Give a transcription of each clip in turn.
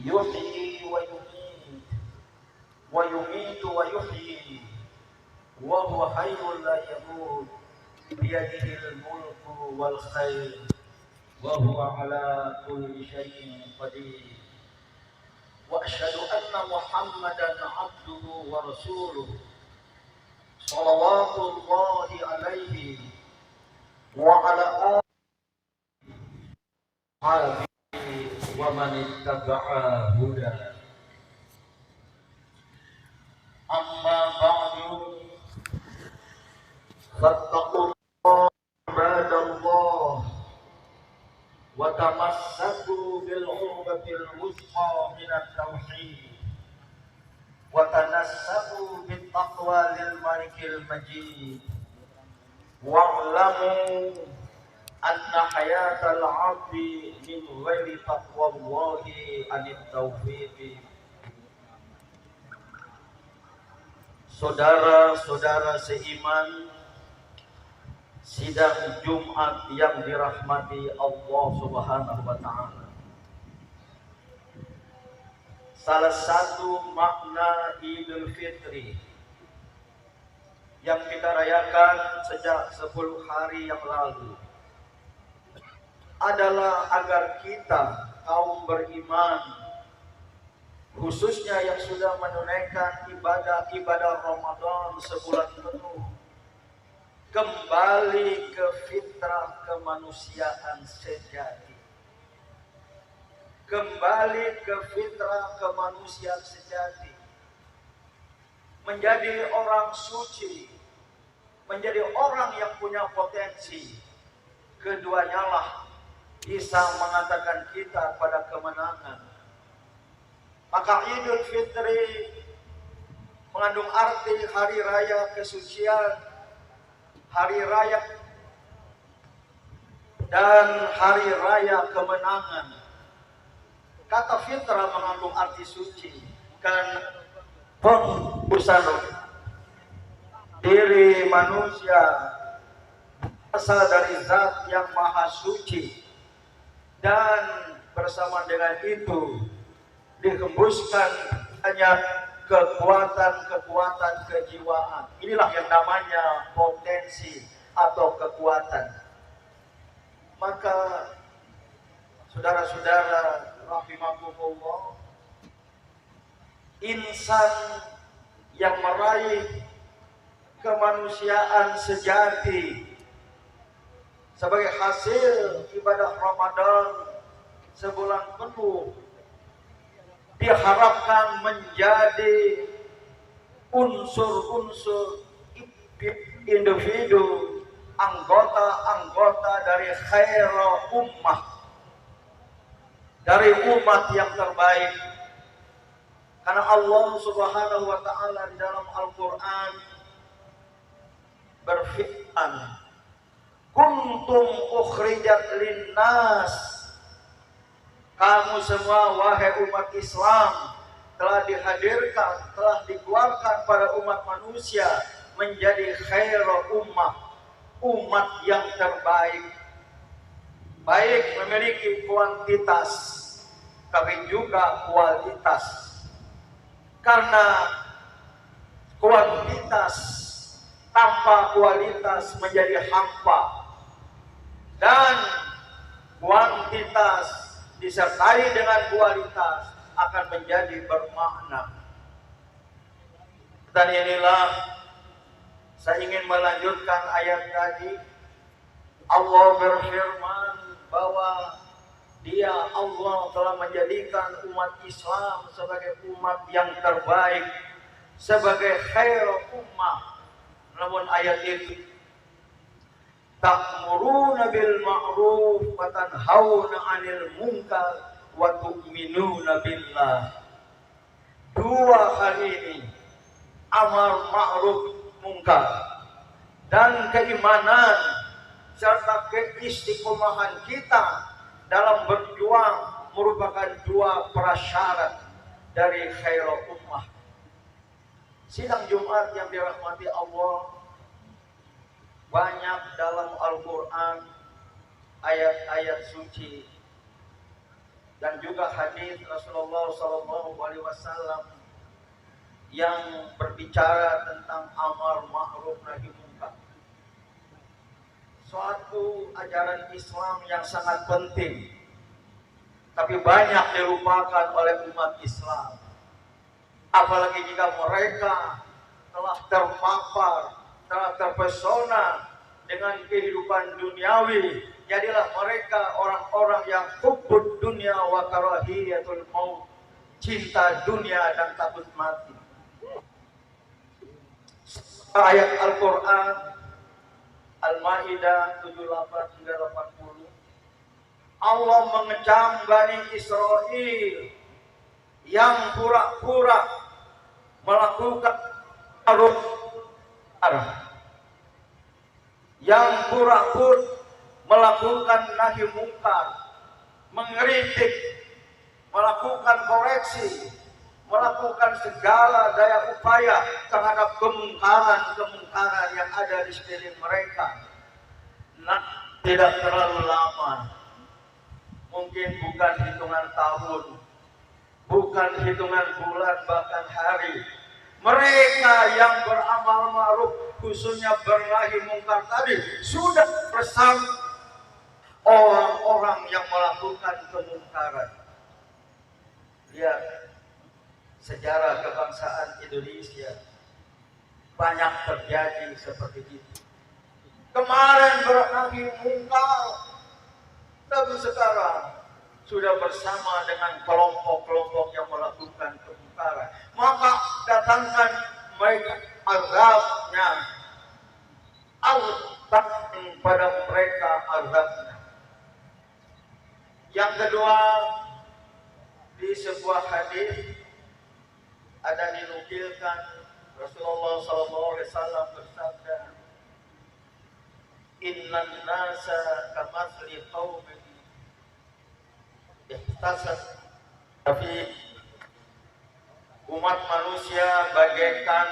yuhyi wa yumiit wa yumiitu wa yuhyi wa huwa hayyun la yamut biyadihi al-mulku wal khair wa huwa ala kulli syai'in qadir. Wa asyhadu anna Muhammadan abduhu wa rasuluh sallallahu alaihi wa ala alihi wa man ittaba'a huda. Amma ba'du, fattaqullaha ibadallah wa tamassaku bil 'urwatil wuthqa minat tauhid wa tanassaku bit taqwa lil malikil majid wa'lamu anna hayatal 'abdi min ghairi taqwallahi anit taufiqi. Saudara-saudara seiman, sidang Jumat yang dirahmati Allah Subhanahu wa taala. Salah satu makna Idul Fitri yang kita rayakan sejak 10 hari yang lalu adalah agar kita kaum beriman, khususnya yang sudah menunaikan ibadah Ramadan sebulan penuh, kembali ke fitrah kemanusiaan sejati. Kembali ke fitrah kemanusiaan sejati. Menjadi orang suci, menjadi orang yang punya potensi. Keduanya lah bisa mengantarkan kita pada kemenangan. Maka Idul Fitri mengandung arti hari raya kesucian, hari raya dan hari raya kemenangan. Kata fitrah mengandung arti suci, kan pembusan diri manusia berasal dari zat yang maha suci, dan bersama dengan itu dihembuskan hanya kekuatan kejiwaan. Inilah yang namanya potensi atau kekuatan. Maka saudara-saudara rahimakumullah, insan yang meraih kemanusiaan sejati sebagai hasil ibadah Ramadan sebulan penuh diharapkan menjadi unsur-unsur individu, anggota-anggota dari khairul ummah, dari umat yang terbaik. Karena Allah Subhanahu wa taala di dalam Al-Qur'an berfirman, kuntum ukhrijat linnas, kamu semua wahai umat Islam telah dihadirkan, telah dikeluarkan pada umat manusia menjadi khairul ummah, umat yang terbaik. Baik memiliki kuantitas tapi juga kualitas. Karena kuantitas tanpa kualitas menjadi hampa, dan kuantitas disertai dengan kualitas akan menjadi bermakna. Dan inilah saya ingin melanjutkan ayat tadi. Allah berfirman bahwa Dia, Allah, telah menjadikan umat Islam sebagai umat yang terbaik, sebagai khairul ummah. Namun ayat itu, ta'muruna bil ma'ruf wa tanhauna 'anil munkar wa tu'minuna billah. Dua hal ini, amar ma'ruf munkar dan keimanan serta keistiqomahan kita dalam berjuang merupakan dua prasyarat dari khairul ummah. Sidang Jumat yang dirahmati Allah, banyak dalam Al-Quran ayat-ayat suci dan juga hadis Rasulullah SAW yang berbicara tentang amar ma'ruf nahi munkar. Suatu ajaran Islam yang sangat penting, tapi banyak dilupakan oleh umat Islam. Apalagi jika mereka telah terpapar, telah terpesona dengan kehidupan duniawi, jadilah mereka orang-orang yang hubbud dunya wa karahiyatul maut, cinta dunia dan takut mati. Ayat Al-Quran Al-Ma'idah 78 hingga 80, Allah mengecam Bani Israel yang pura-pura melakukan ma'ruf, yang pura-pura melakukan nahi mungkar, mengkritik, melakukan koreksi, melakukan segala daya upaya terhadap kemungkaran-kemungkaran yang ada di sekeliling mereka. Nah, tidak terlalu lama, mungkin bukan hitungan tahun, bukan hitungan bulan, bahkan hari, mereka yang beramal ma'ruf, khususnya bernahi mungkar tadi, sudah bersama orang-orang yang melakukan kemungkaran. Lihat sejarah kebangsaan Indonesia, banyak terjadi seperti itu. Kemarin bernahi mungkar, tapi sekarang sudah bersama dengan kelompok-kelompok yang melakukan kemungkaran. Maka datangkan mereka azabnya, Allah pada mereka azabnya. Yang kedua, di sebuah hadis ada dinukilkan Rasulullah SAW bersabda, "Innan nasa kamathli qaumin ihtasab." Tapi umat manusia bagaikan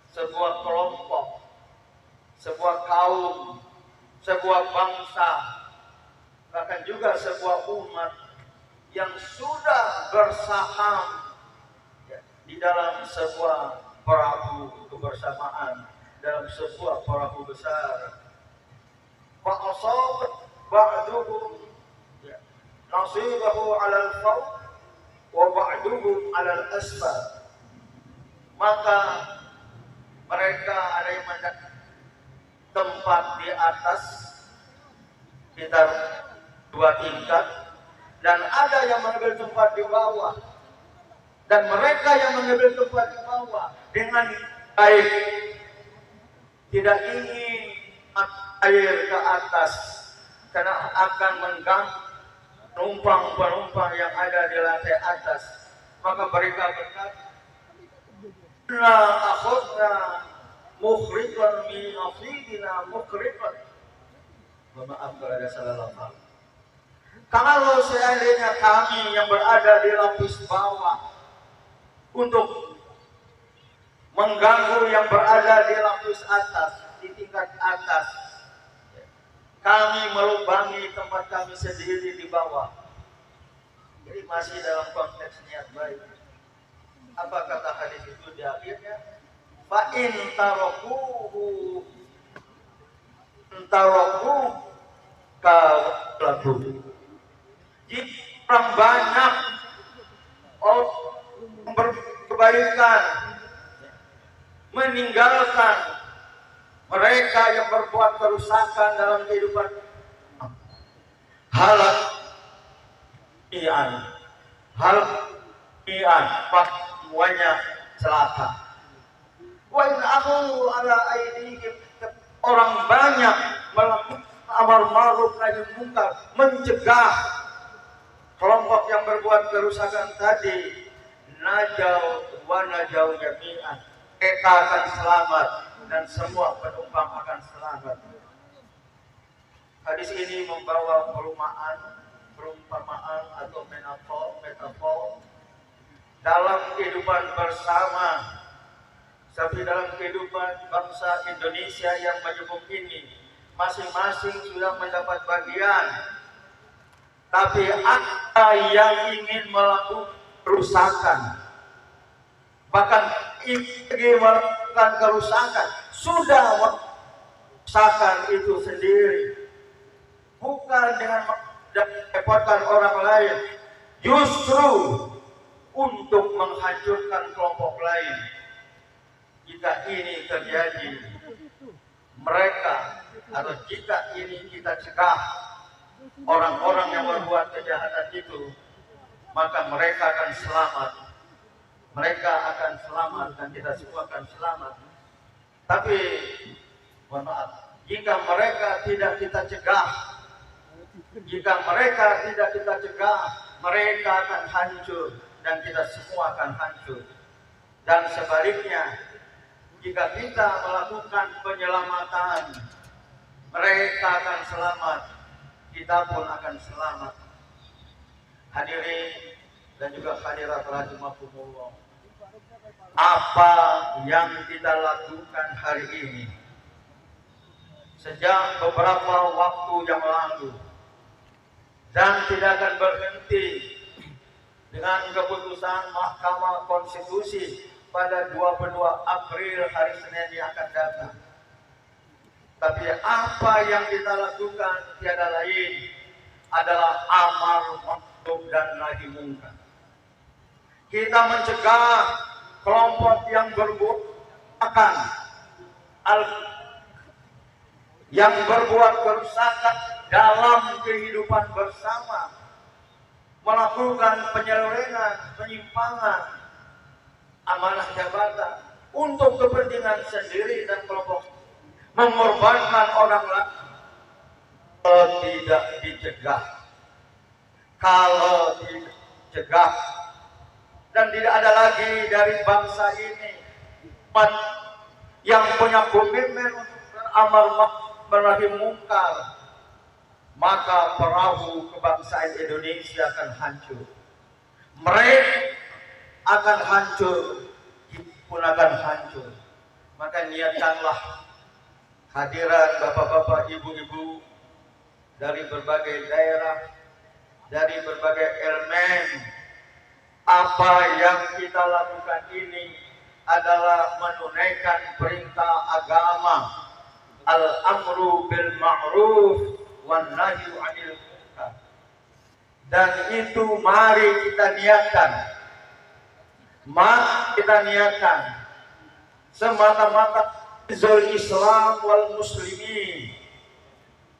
sebuah kelompok, sebuah kaum, sebuah bangsa, bahkan juga sebuah umat yang sudah bersaham di dalam sebuah perahu kebersamaan, dalam sebuah perahu besar. Fa'asab ba'duhum nasibahu 'alal fawq wa ba'duhum 'alal asfal. Maka mereka ada yang mendapat tempat di atas sekitar 2 tingkat, dan ada yang mengambil tempat di bawah. Dan mereka yang mengambil tempat di bawah dengan baik, tidak ingin air ke atas karena akan mengganggu penumpang-penumpang yang ada di lantai atas. Maka mereka berkata, "La akhudna mukhriqan min nafidina mukhriqan." Maaf kalau ada salah lafaz. Kalau seandainya kami yang berada di lapis bawah untuk mengganggu yang berada di lapis atas, di tingkat atas, kami melubangi tempat kami sendiri di bawah. Jadi masih dalam konteks niat baik. Apa kata hadis itu di akhirnya? Fa in tarakuhu ka lagu. Jika orang banyak berkebaikan, meninggalkan mereka yang berbuat kerusakan dalam kehidupan, halak ian, pas semuanya celaka. Wa in aku ala aidihim, orang banyak melakukan amar ma'ruf nahi munkar, mencegah kelompok yang berbuat kerusakan tadi, najau wa najau jami'an, mereka akan selamat dan semua penumpang akan selamat. Hadis ini membawa perumpamaan atau metafor dalam kehidupan bersama, tapi dalam kehidupan bangsa Indonesia yang majemuk ini, masing-masing sudah mendapat bagian. Tapi ada yang ingin melakukan kerusakan, bahkan ingin melakukan kerusakan, sudah merusakan itu sendiri, bukan dengan merepotkan orang lain, justru untuk menghancurkan kelompok lain. Jika ini terjadi, mereka atau jika ini kita cegah orang-orang yang berbuat kejahatan itu, maka mereka akan selamat. Mereka akan selamat dan kita semua akan selamat. Tapi mohon maaf, jika mereka tidak kita cegah, jika mereka tidak kita cegah, mereka akan hancur dan kita semua akan hancur. Dan sebaliknya, jika kita melakukan penyelamatan, mereka akan selamat, kita pun akan selamat. Hadirin dan juga hadirat rahimakumullah, apa yang kita lakukan hari ini sejak beberapa waktu yang lalu dan tidak akan berhenti dengan keputusan Mahkamah Konstitusi pada 22 April hari Senin yang akan datang. Tapi apa yang kita lakukan tiada lain adalah amar ma'ruf dan nahi mungkar. Kita mencegah kelompok yang berbuat yang berbuat kerusakan dalam kehidupan bersama, melakukan penyelewengan, penyimpangan amanah jabatan untuk kepentingan sendiri dan kelompok, mengorbankan orang lain. Kalau tidak dicegah, kalau tidak dicegah, dan tidak ada lagi dari bangsa ini yang punya komitmen untuk beramal ma'ruf nahi mungkar, maka perahu kebangsaan Indonesia akan hancur. Mereka akan hancur, kita pun akan hancur. Maka niatkanlah hadiran bapak-bapak, ibu-ibu dari berbagai daerah, dari berbagai elemen. Apa yang kita lakukan ini adalah menunaikan perintah agama, al-amru bil ma'ruf wan nahyu 'anil munkar. Dan itu mari kita niatkan. Mari kita niatkan semata-mata izul Islam wal muslimin,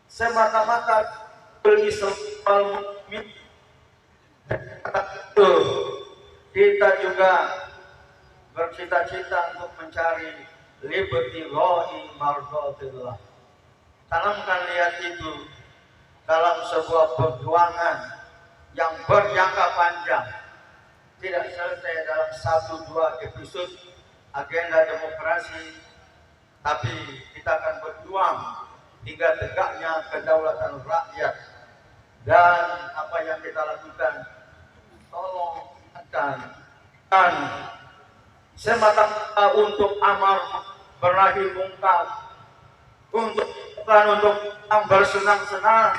semata-mata Islam wal muslimin. Kita juga bercita-cita untuk mencari liberty ghai mardatillah. Tanamkan niat itu dalam sebuah perjuangan yang berjangka panjang, tidak selesai dalam 1-2 episode agenda demokrasi, tapi kita akan berjuang hingga tegaknya kedaulatan rakyat. Dan apa yang kita lakukan, tolong dan semata-mata untuk amar nahi mungkar, bukan untuk bersenang-senang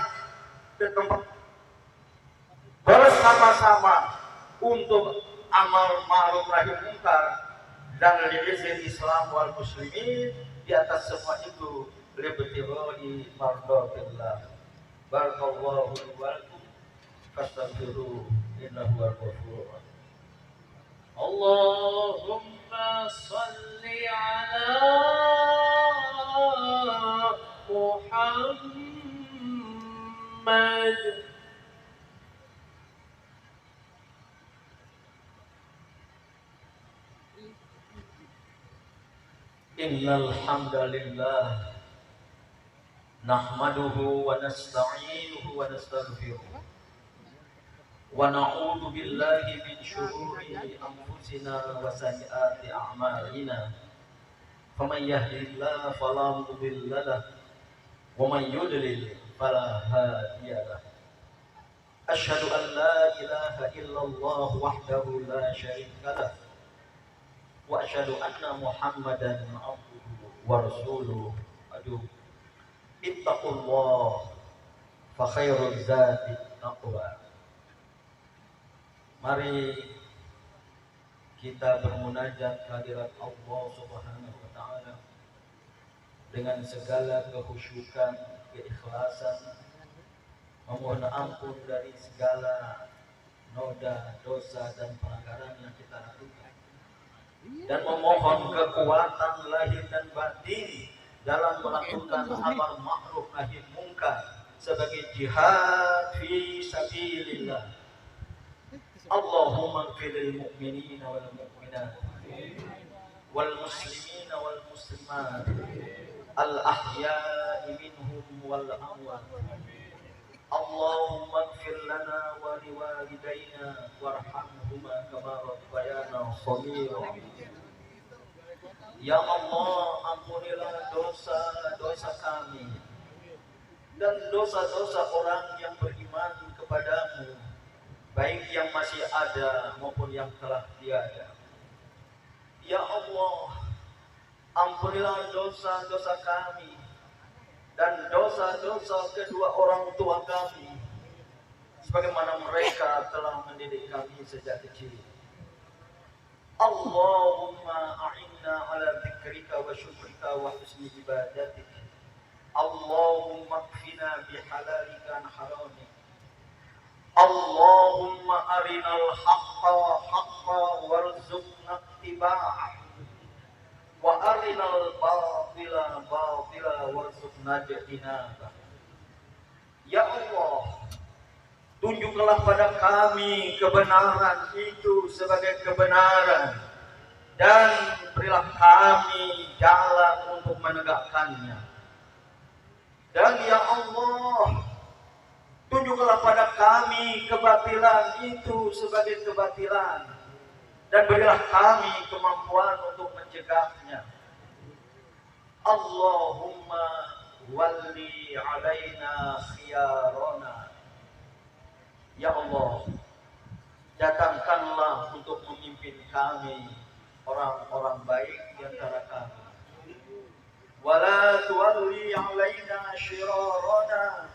di tempat, bersama-sama untuk amar ma'ruf nahi mungkar dan liizin Islam wal muslimin. Di atas semua itu libtigha'i mardatillah. Barakallahu li wa lakum fastaghfiruhu innahu huwal ghafurur rahim. Allahumma shalli ala Muhammad. Innal hamdalillah nahmaduhu wa nasta'inuhu wa nastaghfiruh wa na'udzu billahi min shururi anfusina wa sayyiati a'malina. Faman yahdihillahu fala mudilla lahu wa man yudlil fala hadiya lahu. Asyhadu an la ilaha illallah wahdahu la syarika lahu wa asyhadu anna Muhammadan abduhu wa rasuluhu. Aduh, ittaqullah fa khairul zadi taqwa. Mari kita bermunajat kehadirat Allah Subhanahu wa taala dengan segala kekhusyukan, keikhlasan, memohon ampun dari segala noda, dosa dan pelanggaran yang kita lakukan, dan memohon kekuatan lahir dan batin dalam melakukan amar ma'ruf nahi munkar sebagai jihad fi sabilillah. Allahumma ighfir lil mu'minina wal mu'minat wal muslimina wal muslimat al ahya'i minhum wal amwat. Allahumma ighfir lana wa liwalidayna warhamhuma kama rabbayana shaghira. Ya Allah, ampunilah dosa-dosa kami dan dosa-dosa orang yang beriman kepadamu, baik yang masih ada maupun yang telah tiada. Ya Allah, ampunilah dosa-dosa kami dan dosa-dosa kedua orang tua kami, sebagaimana mereka telah mendidik kami sejak kecil. Allahumma a'inna ala dzikrika wa syukrika wa husni ibadatik. Allahumma kfina bihalalika an haramik. Allahumma arinal haqqa haqqa warzuqna ittiba'ah wa arinal batila batila warzuqna ijtinabah. Ya Allah, tunjuklah pada kami kebenaran itu sebagai kebenaran dan berilah kami jalan untuk menegakkannya. Dan ya Allah, tunjuklah pada kami kebatilan itu sebagai kebatilan dan berilah kami kemampuan untuk mencegahnya. Allahumma walli alaina khiyarana. Ya Allah, datangkanlah untuk memimpin kami orang-orang baik di antara kami. Wala tuwalli alaina syirarana.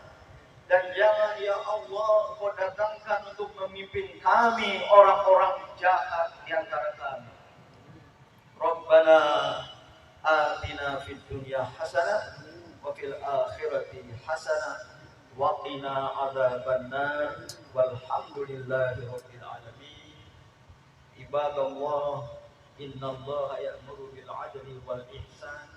Dan jangan ya Allah kau datangkan untuk memimpin kami orang-orang jahat di antara kami. Rabbana atina fid dunya hasanah wa fil akhirati hasanah wa qina adzabannar walhamdulillahi rabbil alamin. Ibadallah, innallaha ya'muru bil 'adli wal ihsan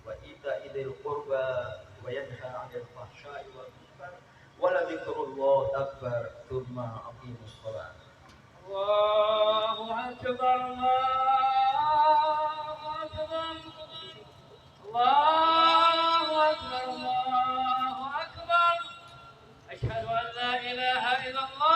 wa ita'i dzil qurba wa yanha 'anil fahsya'i wal munkar wa la dzikrullah akbar. Tsumma aqimus shalah. Allahu akbar, Allahu akbar, Allahu akbar, Allahu akbar. Asyhadu an la ilaha illallah